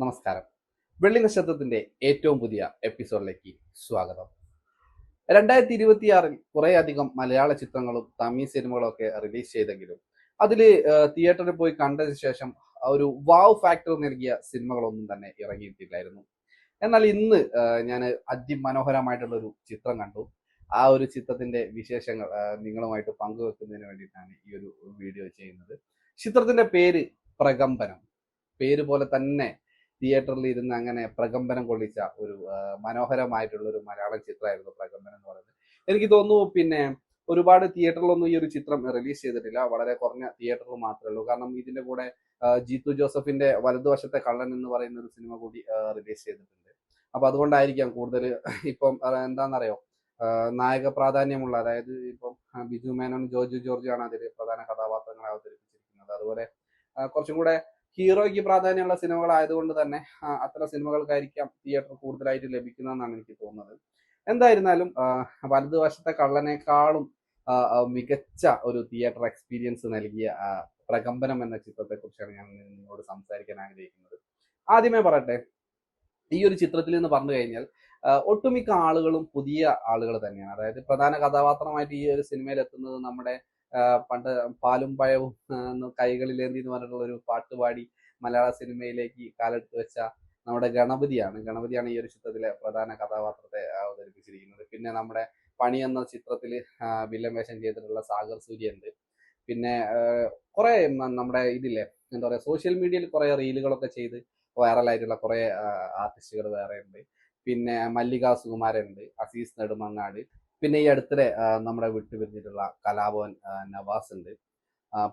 നമസ്കാരം. വെള്ളി നക്ഷത്രത്തിന്റെ ഏറ്റവും പുതിയ എപ്പിസോഡിലേക്ക് സ്വാഗതം. 2026 കുറേയധികം മലയാള ചിത്രങ്ങളും തമിഴ് സിനിമകളും ഒക്കെ റിലീസ് ചെയ്തെങ്കിലും അതില് തിയേറ്ററിൽ പോയി കണ്ടതിന് ശേഷം ഒരു വാവ് ഫാക്ടർ നൽകിയ സിനിമകളൊന്നും തന്നെ ഇറങ്ങിയിട്ടില്ലായിരുന്നു. എന്നാൽ ഇന്ന് ഞാൻ അതിമനോഹരമായിട്ടുള്ള ഒരു ചിത്രം കണ്ടു. ആ ഒരു ചിത്രത്തിന്റെ വിശേഷങ്ങൾ നിങ്ങളുമായിട്ട് പങ്കുവെക്കുന്നതിന് വേണ്ടിയിട്ടാണ് ഈ ഒരു വീഡിയോ ചെയ്യുന്നത്. ചിത്രത്തിന്റെ പേര് പ്രകമ്പനം. പേര് പോലെ തന്നെ തിയേറ്ററിൽ ഇരുന്ന് അങ്ങനെ പ്രകമ്പനം കൊള്ളിച്ച ഒരു മനോഹരമായിട്ടുള്ള ഒരു മലയാളം ചിത്രമായിരുന്നു പ്രകമ്പനം എന്ന് പറയുന്നത്. എനിക്ക് തോന്നുന്നു പിന്നെ ഒരുപാട് തിയേറ്ററിലൊന്നും ഈ ഒരു ചിത്രം റിലീസ് ചെയ്തിട്ടില്ല. വളരെ കുറഞ്ഞ തിയേറ്ററിൽ മാത്രമേ ഉള്ളൂ. കാരണം ഇതിന്റെ കൂടെ ജീത്തു ജോസഫിന്റെ വലതുവശത്തെ കള്ളൻ എന്ന് പറയുന്ന ഒരു സിനിമ കൂടി റിലീസ് ചെയ്തിട്ടുണ്ട്. അപ്പൊ അതുകൊണ്ടായിരിക്കാം കൂടുതൽ ഇപ്പം എന്താണെന്നറിയോ, നായക പ്രാധാന്യമുള്ള, അതായത് ഇപ്പം ബിജു മേനോൻ, ജോർജ് ജോർജ് ആണ് അതിൽ പ്രധാന കഥാപാത്രങ്ങളെ അവതരിപ്പിച്ചിരിക്കുന്നത്. അതുപോലെ കുറച്ചും കൂടെ ഹീറോയ്ക്ക് പ്രാധാന്യമുള്ള സിനിമകളായതുകൊണ്ട് തന്നെ അത്തരം സിനിമകൾക്കായിരിക്കാം തിയേറ്റർ കൂടുതലായിട്ട് ലഭിക്കുന്നതെന്നാണ് എനിക്ക് തോന്നുന്നത്. എന്തായിരുന്നാലും വലതുവശത്തെ കള്ളനേക്കാളും മികച്ച ഒരു തിയേറ്റർ എക്സ്പീരിയൻസ് നൽകിയ പ്രകമ്പനം എന്ന ചിത്രത്തെ കുറിച്ചാണ് ഞാൻ നിങ്ങളോട് സംസാരിക്കാൻ ആഗ്രഹിക്കുന്നത്. ആദ്യമേ പറയട്ടെ, ഈ ഒരു ചിത്രത്തിൽ നിന്ന് പറഞ്ഞു കഴിഞ്ഞാൽ ഒട്ടുമിക്ക ആളുകളും പുതിയ ആളുകൾ തന്നെയാണ്. അതായത് പ്രധാന കഥാപാത്രമായിട്ട് ഈ ഒരു സിനിമയിൽ എത്തുന്നത് നമ്മുടെ പണ്ട് പാലും പഴവും കൈകളിലേന്തി എന്ന് പറഞ്ഞിട്ടുള്ള ഒരു പാട്ടുപാടി മലയാള സിനിമയിലേക്ക് കാലെടുത്ത് വെച്ച നമ്മുടെ ഗണപതിയാണ് ഈ ഒരു ചിത്രത്തിലെ പ്രധാന കഥാപാത്രത്തെ അവതരിപ്പിച്ചിരിക്കുന്നത്. പിന്നെ നമ്മുടെ പണി എന്ന ചിത്രത്തിൽ വില്ലൻ വേഷം ചെയ്തിട്ടുള്ള സാഗർ സൂര്യ ഉണ്ട്. പിന്നെ കുറെ നമ്മുടെ ഇതില്ലേ, എന്താ പറയാ, സോഷ്യൽ മീഡിയയിൽ കുറെ റീലുകളൊക്കെ ചെയ്ത് വൈറലായിട്ടുള്ള കുറെ ആർട്ടിസ്റ്റുകൾ വേറെ ഉണ്ട്. പിന്നെ മല്ലിക സുകുമാരൻ ഉണ്ട്, അസീസ് നെടുമങ്ങാട്, പിന്നെ ഈ അടുത്തിടെ നമ്മുടെ വിട്ടുപിരിഞ്ഞിട്ടുള്ള കലാഭവൻ നവാസ് ഉണ്ട്.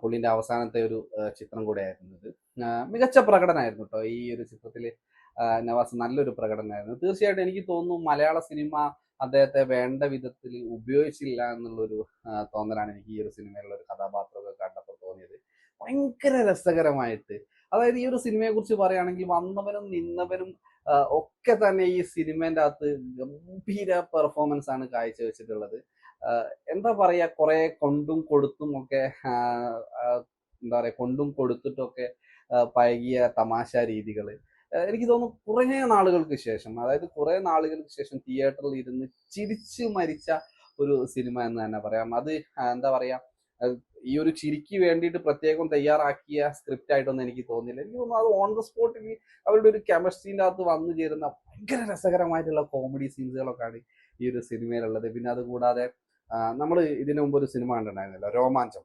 പുള്ളിന്റെ അവസാനത്തെ ഒരു ചിത്രം കൂടെ ആയിരുന്നു ഇത്. മികച്ച പ്രകടനമായിരുന്നു കേട്ടോ ഈ ഒരു ചിത്രത്തിൽ. നവാസ് നല്ലൊരു പ്രകടനമായിരുന്നു. തീർച്ചയായിട്ടും എനിക്ക് തോന്നുന്നു മലയാള സിനിമ അദ്ദേഹത്തെ വേണ്ട വിധത്തിൽ ഉപയോഗിച്ചില്ല എന്നുള്ളൊരു തോന്നലാണ് എനിക്ക് ഈ ഒരു സിനിമയിലുള്ള ഒരു കഥാപാത്രമൊക്കെ കണ്ടപ്പോൾ തോന്നിയത്. ഭയങ്കര രസകരമായിട്ട്, അതായത് ഈ ഒരു സിനിമയെ കുറിച്ച് പറയുകയാണെങ്കിൽ വന്നവനും നിന്നവനും ഒക്കെ തന്നെ ഈ സിനിമേന്റെ അകത്ത് ഗംഭീര പെർഫോമൻസ് ആണ് കാഴ്ചവെച്ചിട്ടുള്ളത്. എന്താ പറയാ, കുറെ കൊണ്ടും കൊടുത്തും ഒക്കെ എന്താ പറയാ, കൊണ്ടും കൊടുത്തിട്ടൊക്കെ പഴകിയ തമാശ രീതികൾ. എനിക്ക് തോന്നുന്നു കുറേ നാളുകൾക്ക് ശേഷം, അതായത് കുറെ നാളുകൾക്ക് ശേഷം തിയേറ്ററിൽ ഇരുന്ന് ചിരിച്ചു മരിച്ച ഒരു സിനിമ എന്ന് തന്നെ പറയാം. അത് എന്താ പറയാ, ഈ ഒരു ചിരിക്ക് വേണ്ടിയിട്ട് പ്രത്യേകം തയ്യാറാക്കിയ സ്ക്രിപ്റ്റ് ആയിട്ടൊന്നും എനിക്ക് തോന്നിയില്ല. എനിക്ക് തോന്നുന്നു അത് ഓൺ ദ സ്പോട്ടിൽ അവരുടെ ഒരു കെമിസ്ട്രീൻ്റെ അകത്ത് വന്നു ചേരുന്ന ഭയങ്കര രസകരമായിട്ടുള്ള കോമഡി സീൻസുകളൊക്കെയാണ് ഈ ഒരു സിനിമയിലുള്ളത്. പിന്നെ അതുകൂടാതെ നമ്മൾ ഇതിനു മുമ്പ് ഒരു സിനിമ കണ്ടിട്ടുണ്ടായിരുന്നല്ലോ, രോമാഞ്ചം.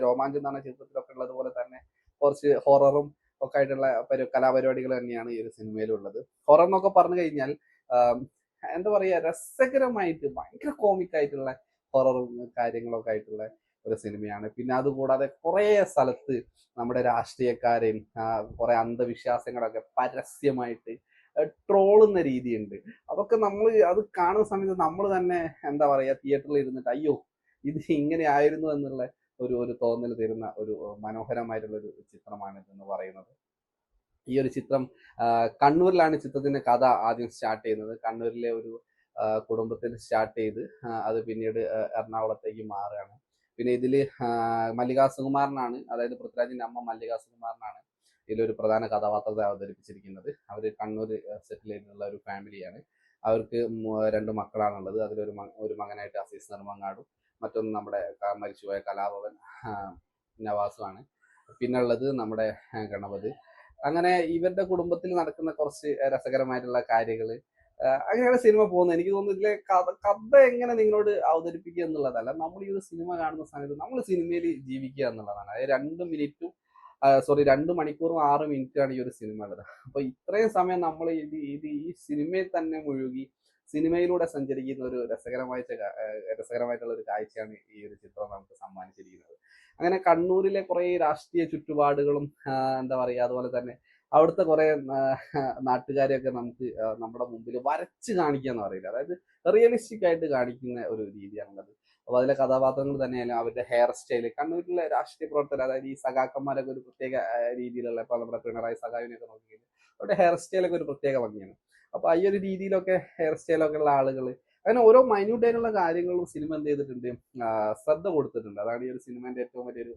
രോമാഞ്ചം എന്ന് പറഞ്ഞ ചിത്രത്തിലൊക്കെ ഉള്ളതുപോലെ തന്നെ കുറച്ച് ഹൊററും ഒക്കെ ആയിട്ടുള്ള കലാപരിപാടികൾ തന്നെയാണ് ഈ ഒരു സിനിമയിലുള്ളത്. ഹൊറർ എന്നൊക്കെ പറഞ്ഞു കഴിഞ്ഞാൽ എന്താ പറയാ, രസകരമായിട്ട് ഭയങ്കര കോമിക് ആയിട്ടുള്ള ഹൊററും കാര്യങ്ങളൊക്കെ ആയിട്ടുള്ള ഒരു സിനിമയാണ്. പിന്നെ അതുകൂടാതെ കുറേ സ്ഥലത്ത് നമ്മുടെ രാഷ്ട്രീയക്കാരെയും കുറെ അന്ധവിശ്വാസങ്ങളൊക്കെ പരസ്യമായിട്ട് ട്രോളുന്ന രീതിയുണ്ട്. അതൊക്കെ നമ്മൾ അത് കാണുന്ന സമയത്ത് നമ്മൾ തന്നെ എന്താ പറയാ, തിയേറ്ററിൽ ഇരുന്നിട്ട് അയ്യോ ഇത് ഇങ്ങനെ ആയിരുന്നു എന്നുള്ള ഒരു ഒരു തോന്നൽ തരുന്ന ഒരു മനോഹരമായിട്ടുള്ള ഒരു ചിത്രമാണ് ഇതെന്ന് പറയുന്നത്. ഈ ഒരു ചിത്രം കണ്ണൂരിലാണ് ചിത്രത്തിന്റെ കഥ ആദ്യം സ്റ്റാർട്ട് ചെയ്യുന്നത്. കണ്ണൂരിലെ ഒരു കുടുംബത്തിൽ സ്റ്റാർട്ട് ചെയ്ത് അത് പിന്നീട് എറണാകുളത്തേക്ക് മാറുകയാണ്. പിന്നെ ഇതില് മല്ലികാ സുകുമാരനാണ്, അതായത് പൃഥ്വിരാജിന്റെ അമ്മ മല്ലികാ സുകുമാരനാണ് ഇതിലൊരു പ്രധാന കഥാപാത്രത്തെ അവതരിപ്പിച്ചിരിക്കുന്നത്. അവർ കണ്ണൂർ സെറ്റിൽ ചെയ്തിട്ടുള്ള ഒരു ഫാമിലിയാണ്. അവർക്ക് രണ്ട് മക്കളാണുള്ളത്. ഒരു മകനായിട്ട് അസീസ് നെടുമങ്ങാടും മറ്റൊന്ന് നമ്മുടെ മരിച്ചുപോയ കലാഭവൻ നവാസുമാണ്. പിന്നെ ഉള്ളത് നമ്മുടെ ഗണപതി. അങ്ങനെ ഇവരുടെ കുടുംബത്തിൽ നടക്കുന്ന കുറച്ച് രസകരമായിട്ടുള്ള കാര്യങ്ങൾ, അങ്ങനെയാണ് സിനിമ പോകുന്നത്. എനിക്ക് തോന്നുന്നു ഇതിലെ കഥ എങ്ങനെ നിങ്ങളോട് അവതരിപ്പിക്കുക എന്നുള്ളതല്ല, നമ്മൾ ഈ ഒരു സിനിമ കാണുന്ന സമയത്ത് നമ്മൾ സിനിമയിൽ ജീവിക്കുക എന്നുള്ളതാണ്. അതായത് 2 മണിക്കൂറും 6 മിനിറ്റാണ് ഈ ഒരു സിനിമ ഉള്ളത്. അപ്പൊ ഇത്രയും സമയം നമ്മൾ ഈ സിനിമയിൽ തന്നെ മുഴുകി സിനിമയിലൂടെ സഞ്ചരിക്കുന്ന ഒരു രസകരമായിട്ടുള്ള ഒരു കാഴ്ചയാണ് ഈ ഒരു ചിത്രം നമുക്ക് സമ്മാനിച്ചിരിക്കുന്നത്. അങ്ങനെ കണ്ണൂരിലെ കുറെ രാഷ്ട്രീയ ചുറ്റുപാടുകളും എന്താ പറയുക, അതുപോലെ തന്നെ അവിടുത്തെ കുറെ നാട്ടുകാരെയൊക്കെ നമുക്ക് നമ്മുടെ മുമ്പിൽ വരച്ച് കാണിക്കുക എന്ന് പറയില്ല, അതായത് റിയലിസ്റ്റിക് ആയിട്ട് കാണിക്കുന്ന ഒരു രീതിയാണുള്ളത്. അപ്പൊ അതിലെ കഥാപാത്രങ്ങൾ തന്നെയായാലും അവരുടെ ഹെയർ സ്റ്റൈല്, കണ്ണൂരിലെ രാഷ്ട്രീയ പ്രവർത്തകർ, അതായത് ഈ സഖാക്കന്മാരൊക്കെ ഒരു പ്രത്യേക രീതിയിലുള്ള, ഇപ്പൊ നമ്മുടെ പിണറായി സഖാവിനെയൊക്കെ നോക്കിക്കഴിഞ്ഞാൽ അവരുടെ ഹെയർ സ്റ്റൈലൊക്കെ ഒരു പ്രത്യേക ഭംഗിയാണ്. അപ്പൊ ഈ ഒരു രീതിയിലൊക്കെ ഹെയർ സ്റ്റൈലൊക്കെ ഉള്ള ആളുകൾ, അങ്ങനെ ഓരോ മൈന്യൂട്ട് ആയിട്ടുള്ള കാര്യങ്ങളും സിനിമ എന്ത് ചെയ്തിട്ടുണ്ട്, ശ്രദ്ധ കൊടുത്തിട്ടുണ്ട്. അതാണ് ഈ ഒരു സിനിമന്റെ ഏറ്റവും വലിയൊരു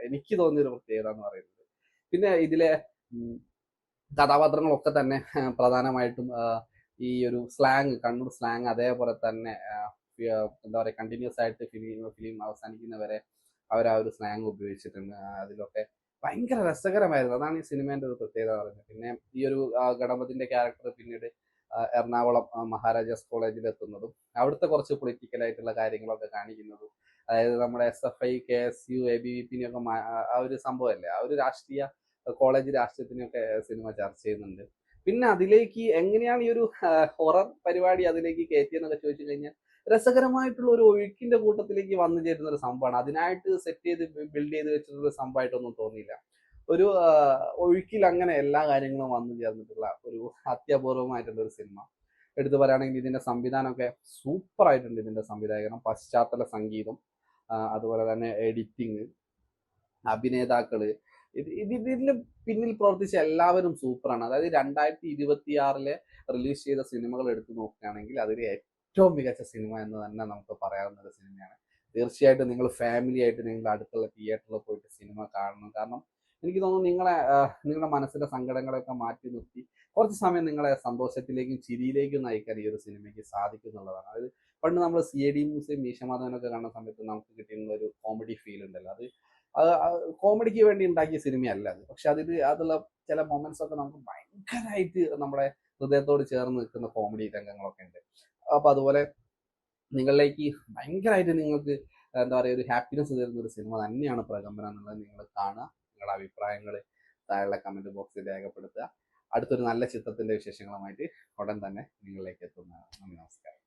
എനിക്ക് തോന്നിയൊരു പ്രത്യേകത എന്ന് പറയുന്നത്. പിന്നെ ഇതിലെ കഥാപാത്രങ്ങളൊക്കെ തന്നെ പ്രധാനമായിട്ടും ഈ ഒരു സ്ലാങ്, കണ്ണൂർ സ്ലാങ് അതേപോലെ തന്നെ എന്താ പറയുക, കണ്ടിന്യൂസ് ആയിട്ട് ഫിലിം അവസാനിക്കുന്നവരെ അവർ ആ ഒരു സ്ലാങ് ഉപയോഗിച്ചിട്ടുണ്ട്. അതിലൊക്കെ ഭയങ്കര രസകരമായിരുന്നു. അതാണ് ഈ സിനിമേന്റെ ഒരു പ്രത്യേകത പറയുന്നത്. പിന്നെ ഈ ഒരു ഗണപതിന്റെ ക്യാരക്ടർ പിന്നീട് എറണാകുളം മഹാരാജാസ് കോളേജിൽ എത്തുന്നതും അവിടുത്തെ കുറച്ച് പൊളിറ്റിക്കൽ ആയിട്ടുള്ള കാര്യങ്ങളൊക്കെ കാണിക്കുന്നതും, അതായത് നമ്മുടെ SFI KSU ABVP ആ ഒരു സംഭവമല്ലേ, ആ ഒരു രാഷ്ട്രീയ കോളേജ് രാഷ്ട്രീയത്തിനൊക്കെ സിനിമ ചർച്ച ചെയ്യുന്നുണ്ട്. പിന്നെ അതിലേക്ക് എങ്ങനെയാണ് ഈ ഒരു ഹൊറർ പരിപാടി അതിലേക്ക് കയറ്റിയെന്നൊക്കെ ചോദിച്ചു കഴിഞ്ഞാൽ, രസകരമായിട്ടുള്ള ഒരു ഒഴുക്കിന്റെ കൂട്ടത്തിലേക്ക് വന്നു ചേരുന്ന ഒരു സംഭവമാണ്. അതിനായിട്ട് സെറ്റ് ചെയ്ത് ബിൽഡ് ചെയ്ത് വെച്ചിട്ടുള്ള ഒരു സംഭവമായിട്ടൊന്നും തോന്നിയില്ല. ഒരു ഒഴുക്കിൽ അങ്ങനെ എല്ലാ കാര്യങ്ങളും വന്നു ചേർന്നിട്ടുള്ള ഒരു അത്യപൂർവമായിട്ടുള്ള ഒരു സിനിമ. എടുത്തു പറയുകയാണെങ്കിൽ ഇതിന്റെ സംവിധാനമൊക്കെ സൂപ്പർ ആയിട്ടുണ്ട്. ഇതിന്റെ സംവിധായകനും പശ്ചാത്തല സംഗീതം, അതുപോലെ തന്നെ എഡിറ്റിങ്, അഭിനേതാക്കള്, ഇതിന് പിന്നിൽ പ്രവർത്തിച്ച എല്ലാവരും സൂപ്പറാണ്. അതായത് 2026 റിലീസ് ചെയ്ത സിനിമകൾ എടുത്തു നോക്കുകയാണെങ്കിൽ അതിൽ ഏറ്റവും മികച്ച സിനിമ എന്ന് തന്നെ നമുക്ക് പറയാവുന്ന ഒരു സിനിമയാണ്. തീർച്ചയായിട്ടും നിങ്ങൾ ഫാമിലി ആയിട്ട് നിങ്ങളുടെ അടുത്തുള്ള തിയേറ്ററിൽ പോയിട്ട് സിനിമ കാണണം. കാരണം എനിക്ക് തോന്നുന്നു നിങ്ങളുടെ മനസ്സിലെ സങ്കടങ്ങളൊക്കെ മാറ്റി നിർത്തി കുറച്ച് സമയം നിങ്ങളെ സന്തോഷത്തിലേക്കും ചിരിയിലേക്കും നയിക്കാൻ ഈ ഒരു സിനിമയ്ക്ക് സാധിക്കുന്നുള്ളതാണ്. അതായത് പണ്ട് നമ്മൾ CID മ്യൂസിയം, മീശമാധവനൊക്കെ കാണുന്ന സമയത്ത് നമുക്ക് കിട്ടുന്ന ഒരു കോമഡി ഫീൽ ഉണ്ടല്ലോ, അത് കോമഡിക്ക് വേണ്ടി ഉണ്ടാക്കിയ സിനിമയല്ല അത്. പക്ഷെ അതുള്ള ചില മൊമെന്റ്സ് ഒക്കെ നമുക്ക് ഭയങ്കരമായിട്ട് നമ്മുടെ ഹൃദയത്തോട് ചേർന്ന് നിൽക്കുന്ന കോമഡി രംഗങ്ങളൊക്കെ ഉണ്ട്. അപ്പൊ അതുപോലെ നിങ്ങളിലേക്ക് ഭയങ്കരമായിട്ട് നിങ്ങൾക്ക് എന്താ പറയുക, ഒരു ഹാപ്പിനെസ് തരുന്ന ഒരു സിനിമ തന്നെയാണ് പ്രകമ്പനം എന്നുള്ളത് നിങ്ങൾ കാണുക. നിങ്ങളുടെ അഭിപ്രായങ്ങൾ താഴെ കമന്റ് ബോക്സിൽ രേഖപ്പെടുത്തുക. അടുത്തൊരു നല്ല ചിത്രത്തിന്റെ വിശേഷങ്ങളുമായിട്ട് ഉടൻ തന്നെ നിങ്ങളിലേക്ക് എത്തുന്നതാണ്. നന്ദി, നമസ്കാരം.